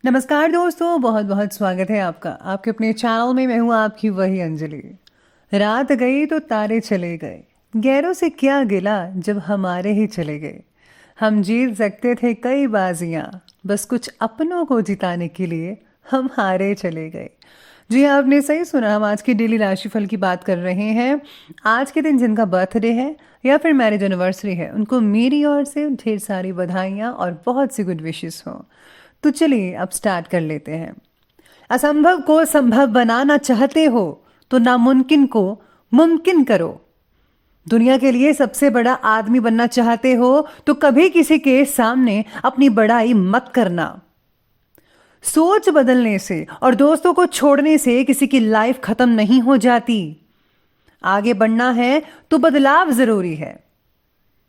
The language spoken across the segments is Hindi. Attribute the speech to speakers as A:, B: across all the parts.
A: नमस्कार दोस्तों, बहुत बहुत स्वागत है आपका आपके अपने चैनल में। मैं हूँ आपकी वही अंजलि। रात गई तो तारे चले गए, गैरों से क्या गिला जब हमारे ही चले गए। हम जीत सकते थे कई बाजियां, बस कुछ अपनों को जिताने के लिए हम हारे चले गए। जी हाँ, आपने सही सुना। हम आज की डेली राशिफल की बात कर रहे हैं। आज के दिन जिनका बर्थडे है या फिर मैरिज एनिवर्सरी है, उनको मेरी ओर से ढेर सारी बधाइयाँ और बहुत सी गुड विशेस हों। तो चलिए अब स्टार्ट कर लेते हैं। असंभव को संभव बनाना चाहते हो तो नामुमकिन को मुमकिन करो। दुनिया के लिए सबसे बड़ा आदमी बनना चाहते हो तो कभी किसी के सामने अपनी बड़ाई मत करना। सोच बदलने से और दोस्तों को छोड़ने से किसी की लाइफ खत्म नहीं हो जाती। आगे बढ़ना है तो बदलाव जरूरी है।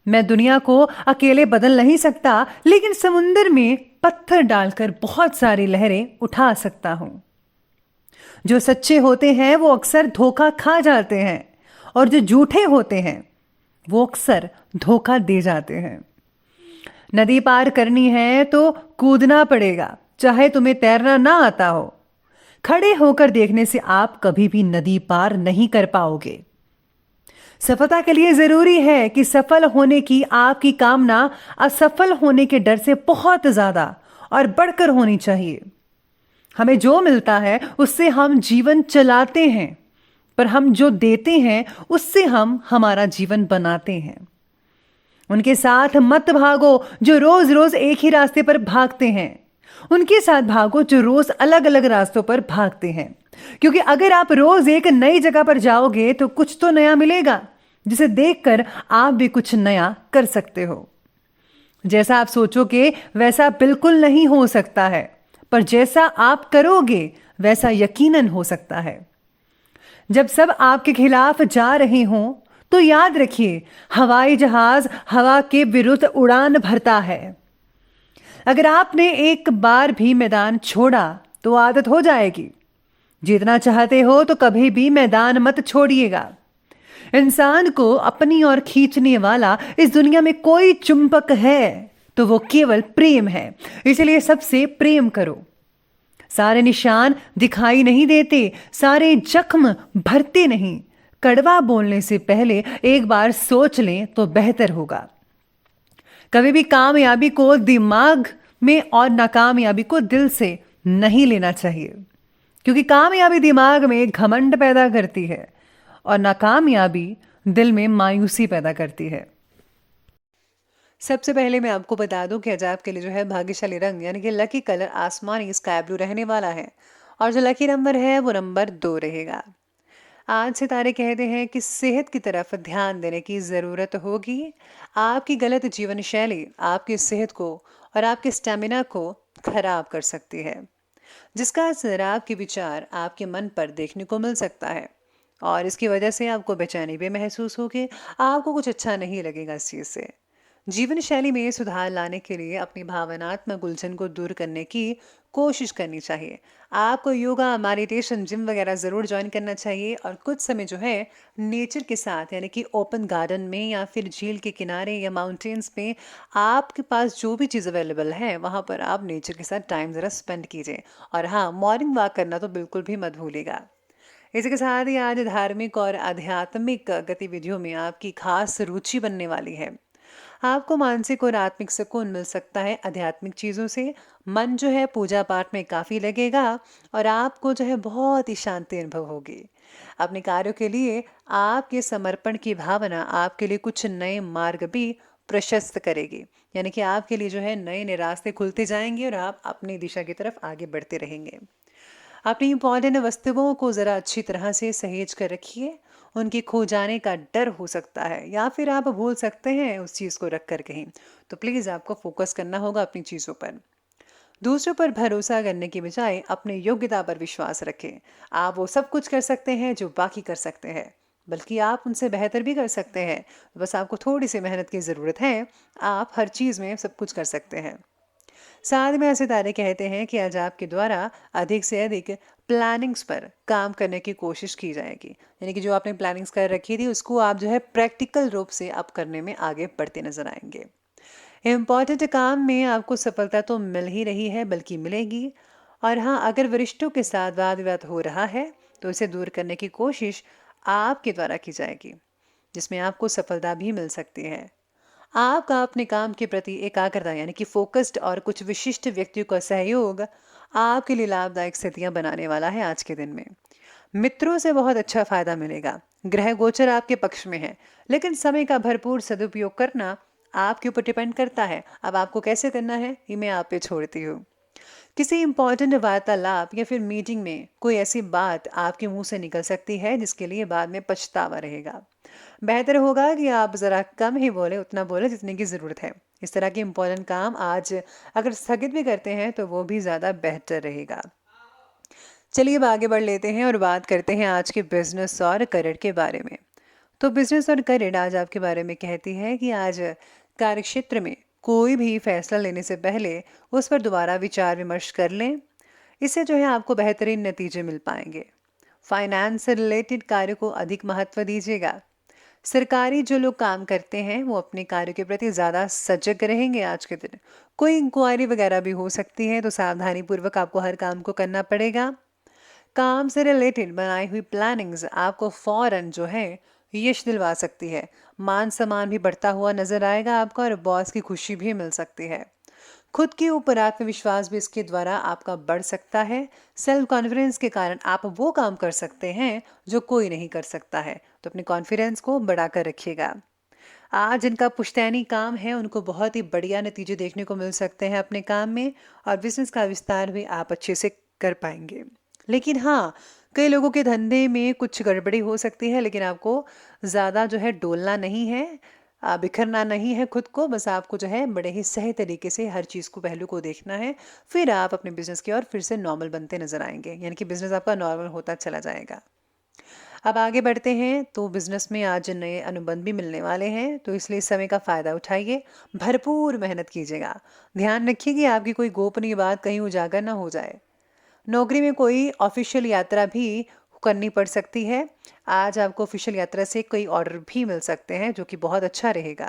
A: मैं दुनिया को अकेले बदल नहीं सकता, लेकिन समुंदर में पत्थर डालकर बहुत सारी लहरें उठा सकता हूं। जो सच्चे होते हैं वो अक्सर धोखा खा जाते हैं, और जो झूठे होते हैं वो अक्सर धोखा दे जाते हैं। नदी पार करनी है तो कूदना पड़ेगा, चाहे तुम्हें तैरना ना आता हो। खड़े होकर देखने से आप कभी भी नदी पार नहीं कर पाओगे। सफलता के लिए जरूरी है कि सफल होने की आपकी कामना असफल होने के डर से बहुत ज्यादा और बढ़कर होनी चाहिए। हमें जो मिलता है उससे हम जीवन चलाते हैं, पर हम जो देते हैं उससे हम हमारा जीवन बनाते हैं। उनके साथ मत भागो जो रोज रोज एक ही रास्ते पर भागते हैं। उनके साथ भागो जो रोज अलग अलग रास्तों पर भागते हैं, क्योंकि अगर आप रोज एक नई जगह पर जाओगे तो कुछ तो नया मिलेगा, जिसे देखकर आप भी कुछ नया कर सकते हो। जैसा आप सोचोगे वैसा बिल्कुल नहीं हो सकता है, पर जैसा आप करोगे वैसा यकीनन हो सकता है। जब सब आपके खिलाफ जा रहे हों तो याद रखिए, हवाई जहाज हवा के विरुद्ध उड़ान भरता है। अगर आपने एक बार भी मैदान छोड़ा तो आदत हो जाएगी। जीतना चाहते हो तो कभी भी मैदान मत छोड़िएगा। इंसान को अपनी ओर खींचने वाला इस दुनिया में कोई चुंबक है तो वो केवल प्रेम है, इसलिए सबसे प्रेम करो। सारे निशान दिखाई नहीं देते, सारे जख्म भरते नहीं। कड़वा बोलने से पहले एक बार सोच लें तो बेहतर होगा। कभी भी कामयाबी को दिमाग में और नाकामयाबी को दिल से नहीं लेना चाहिए, क्योंकि कामयाबी दिमाग में घमंड पैदा करती है और नाकामयाबी दिल में मायूसी पैदा करती है। सबसे पहले मैं आपको बता दूं कि आज आपके लिए जो है भाग्यशाली रंग यानी कि लकी कलर आसमानी स्काई ब्लू रहने वाला है, और जो लकी नंबर है वो नंबर 2 रहेगा। आज सितारे कहते हैं कि सेहत की तरफ ध्यान देने की ज़रूरत होगी। आपकी गलत जीवन शैली आपकी सेहत को और आपके स्टेमिना को खराब कर सकती है, जिसका असर आपके विचार आपके मन पर देखने को मिल सकता है, और इसकी वजह से आपको बेचैनी भी महसूस होगी। आपको कुछ अच्छा नहीं लगेगा इस चीज़ से। जीवन शैली में सुधार लाने के लिए अपनी भावनात्मक उलझन को दूर करने की कोशिश करनी चाहिए। आपको योगा, मेडिटेशन, जिम वगैरह ज़रूर ज्वाइन करना चाहिए, और कुछ समय जो है नेचर के साथ यानी कि ओपन गार्डन में या फिर झील के किनारे या माउंटेन्स में आपके पास जो भी चीज़ अवेलेबल है वहाँ पर आप नेचर के साथ टाइम ज़रा स्पेंड कीजिए। और हाँ, मॉर्निंग वॉक करना तो बिल्कुल भी मत भूलिएगा। इसी के साथ ही आज धार्मिक और आध्यात्मिक गतिविधियों में आपकी खास रुचि बनने वाली है। आपको मानसिक और आत्मिक सुकून मिल सकता है आध्यात्मिक चीज़ों से। मन जो है पूजा पाठ में काफ़ी लगेगा, और आपको जो है बहुत ही शांति अनुभव होगी। अपने कार्यों के लिए आपके समर्पण की भावना आपके लिए कुछ नए मार्ग भी प्रशस्त करेगी, यानी कि आपके लिए जो है नए नए रास्ते खुलते जाएंगे और आप अपनी दिशा की तरफ आगे बढ़ते रहेंगे। अपनी इंपॉर्टेंट वस्तुओं को ज़रा अच्छी तरह से सहेज कर रखिए। उनके खो जाने का डर हो सकता है, या फिर आप भूल सकते हैं उस चीज़ को रख कर कहीं। तो प्लीज़ आपको फोकस करना होगा अपनी चीज़ों पर। दूसरों पर भरोसा करने की बजाय अपने योग्यता पर विश्वास रखें। आप वो सब कुछ कर सकते हैं जो बाकी कर सकते हैं, बल्कि आप उनसे बेहतर भी कर सकते हैं। बस आपको थोड़ी सी मेहनत की ज़रूरत है। आप हर चीज़ में सब कुछ कर सकते हैं। साथ में सितारे कहते हैं कि आज आपके द्वारा अधिक से अधिक प्लानिंग्स पर काम करने की कोशिश की जाएगी, यानी कि जो आपने प्लानिंग्स कर रखी थी उसको आप जो है प्रैक्टिकल रूप से अब करने में आगे बढ़ते नजर आएंगे। इम्पॉर्टेंट काम में आपको सफलता तो मिल ही रही है बल्कि मिलेगी। और हाँ, अगर वरिष्ठों के साथ वाद विवाद हो रहा है तो इसे दूर करने की कोशिश आपके द्वारा की जाएगी, जिसमें आपको सफलता भी मिल सकती है। आपका अपने काम के प्रति एकाग्रता यानी कि फोकस्ड और कुछ विशिष्ट व्यक्तियों का सहयोग आपके लिए लाभदायक स्थितियां बनाने वाला है आज के दिन में। मित्रों से बहुत अच्छा फायदा मिलेगा। ग्रह गोचर आपके पक्ष में है, लेकिन समय का भरपूर सदुपयोग करना आपके ऊपर डिपेंड करता है। अब आपको कैसे करना है ये मैं आप पे छोड़ती हूँ। किसी इंपॉर्टेंट वार्तालाप या फिर मीटिंग में कोई ऐसी बात आपके मुंह से निकल सकती है जिसके लिए बाद में पछतावा रहेगा। बेहतर होगा कि आप ज़रा कम ही बोले, उतना बोले जितने की ज़रूरत है। इस तरह के इंपॉर्टेंट काम आज अगर स्थगित भी करते हैं तो वो भी ज़्यादा बेहतर रहेगा। चलिए अब आगे बढ़ लेते हैं और बात करते हैं आज के बिजनेस और करियर के बारे में। तो बिजनेस और करियर आज आपके बारे में कहती है कि आज कार्यक्षेत्र में कोई भी फैसला लेने से पहले उस पर दोबारा विचार विमर्श कर लें। इससे जो है आपको बेहतरीन नतीजे मिल पाएंगे। फाइनेंस से रिलेटेड कार्य को अधिक महत्व दीजिएगा। सरकारी जो लोग काम करते हैं वो अपने कार्य के प्रति ज़्यादा सजग रहेंगे आज के दिन। कोई इंक्वायरी वगैरह भी हो सकती है तो सावधानी पूर्वक आपको हर काम को करना पड़ेगा। काम से रिलेटेड बनाई हुई प्लानिंग्स आपको फौरन जो है यश दिलवा सकती है। मान सम्मान भी बढ़ता हुआ नजर आएगा आपका और बॉस की खुशी भी मिल सकती है। खुद के ऊपर आत्मविश्वास भी इसके द्वारा आपका बढ़ सकता है। सेल्फ कॉन्फिडेंस के कारण आप वो काम कर सकते हैं जो कोई नहीं कर सकता है, तो अपने कॉन्फिडेंस को बढ़ाकर रखिएगा। आज जिनका पुश्तैनी काम है उनको बहुत ही बढ़िया नतीजे देखने को मिल सकते हैं अपने काम में, और बिजनेस का विस्तार भी आप अच्छे से कर पाएंगे। लेकिन हाँ, कई लोगों के धंधे में कुछ गड़बड़ी हो सकती है, लेकिन आपको ज़्यादा जो है डोलना नहीं है, बिखरना नहीं है खुद को। बस आपको जो है बड़े ही सही तरीके से हर चीज़ को, पहलू को देखना है। फिर आप अपने बिजनेस की ओर फिर से नॉर्मल बनते नजर आएंगे, यानी कि बिजनेस आपका नॉर्मल होता चला जाएगा। अब आगे बढ़ते हैं तो बिजनेस में आज नए अनुबंध भी मिलने वाले हैं, तो इसलिए इस समय का फायदा उठाइए, भरपूर मेहनत कीजिएगा। ध्यान रखिए कि आपकी कोई गोपनीय बात कहीं उजागर ना हो जाए। नौकरी में कोई ऑफिशियल यात्रा भी करनी पड़ सकती है। आज आपको ऑफिशियल यात्रा से कई ऑर्डर भी मिल सकते हैं जो कि बहुत अच्छा रहेगा।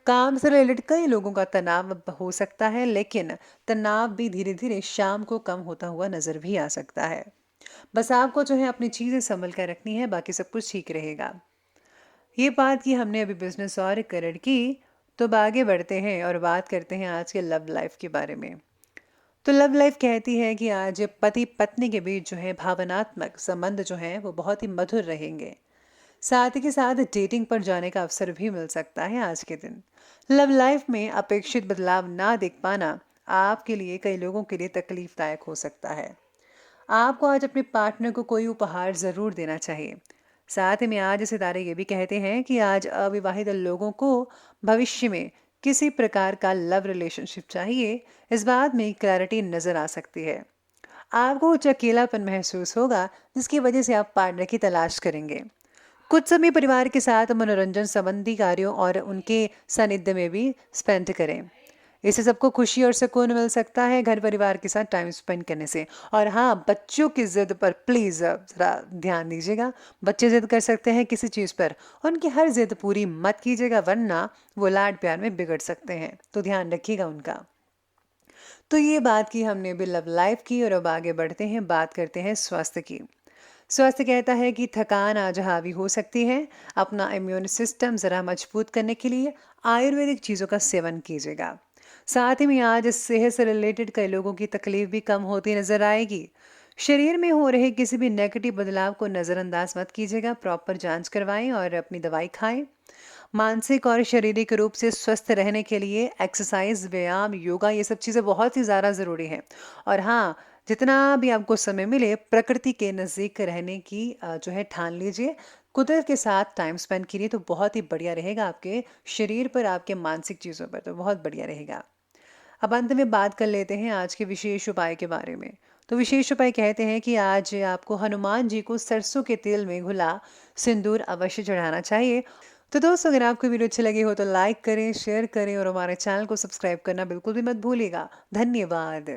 A: काम से रिलेटेड कई लोगों का तनाव हो सकता है, लेकिन तनाव भी धीरे धीरे शाम को कम होता हुआ नजर भी आ सकता है। बस आपको जो है अपनी चीजें संभल कर रखनी है, बाकी सब कुछ ठीक रहेगा। ये बात की हमने अभी बिजनेस और करियर की, तो अब आगे बढ़ते हैं और बात करते हैं आज के लव लाइफ के बारे में। तो लव लाइफ कहती है कि आज पति पत्नी के बीच जो है भावनात्मक संबंध जो है वो बहुत ही मधुर रहेंगे। साथ ही के साथ डेटिंग पर जाने का अवसर भी मिल सकता है आज के दिन। लव लाइफ में अपेक्षित बदलाव ना देख पाना आपके लिए, कई लोगों के लिए तकलीफदायक हो सकता है। आपको आज अपने पार्टनर को कोई उपहार जरूर देना चाहिए। साथ ही में आज सितारे ये भी कहते हैं कि आज अविवाहित लोगों को भविष्य में किसी प्रकार का लव रिलेशनशिप चाहिए। इस बात में क्लैरिटी नजर आ सकती है। आपको कुछ अकेलापन महसूस होगा जिसकी वजह से आप पार्टनर की तलाश करेंगे। कुछ समय परिवार के साथ मनोरंजन संबंधी कार्यों और उनके सानिध्य में भी स्पेंड करें। इससे सबको खुशी और सुकून मिल सकता है घर परिवार के साथ टाइम स्पेंड करने से। और हाँ, बच्चों की जिद पर प्लीज जरा ध्यान दीजिएगा। बच्चे जिद कर सकते हैं किसी चीज पर, उनकी हर जिद पूरी मत कीजिएगा, वरना वो लाड प्यार में बिगड़ सकते हैं, तो ध्यान रखिएगा उनका। तो ये बात की हमने अभी लव लाइफ की, और अब आगे बढ़ते हैं, बात करते हैं स्वास्थ्य की। स्वास्थ्य कहता है कि थकान आज हावी हो सकती है। अपना इम्यून सिस्टम ज़रा मजबूत करने के लिए आयुर्वेदिक चीज़ों का सेवन कीजिएगा। साथ ही में आज सेहत से रिलेटेड कई लोगों की तकलीफ भी कम होती नजर आएगी। शरीर में हो रहे किसी भी नेगेटिव बदलाव को नज़रअंदाज मत कीजिएगा, प्रॉपर जांच करवाएं और अपनी दवाई खाएं। मानसिक और शारीरिक रूप से स्वस्थ रहने के लिए एक्सरसाइज, व्यायाम, योगा, ये सब चीज़ें बहुत ही ज़्यादा ज़रूरी हैं। और हाँ, जितना भी आपको समय मिले प्रकृति के नज़दीक रहने की जो है ठान लीजिए। कुदरत के साथ टाइम स्पेंड करिए तो बहुत ही बढ़िया रहेगा, आपके शरीर पर, आपके मानसिक चीज़ों पर तो बहुत बढ़िया रहेगा। अब अंत में बात कर लेते हैं आज के विशेष उपाय के बारे में। तो विशेष उपाय कहते हैं कि आज आपको हनुमान जी को सरसों के तेल में घुला सिंदूर अवश्य चढ़ाना चाहिए। तो दोस्तों, अगर आपको वीडियो अच्छी लगी हो तो लाइक करें, शेयर करें और हमारे चैनल को सब्सक्राइब करना बिल्कुल भी मत भूलिएगा। धन्यवाद।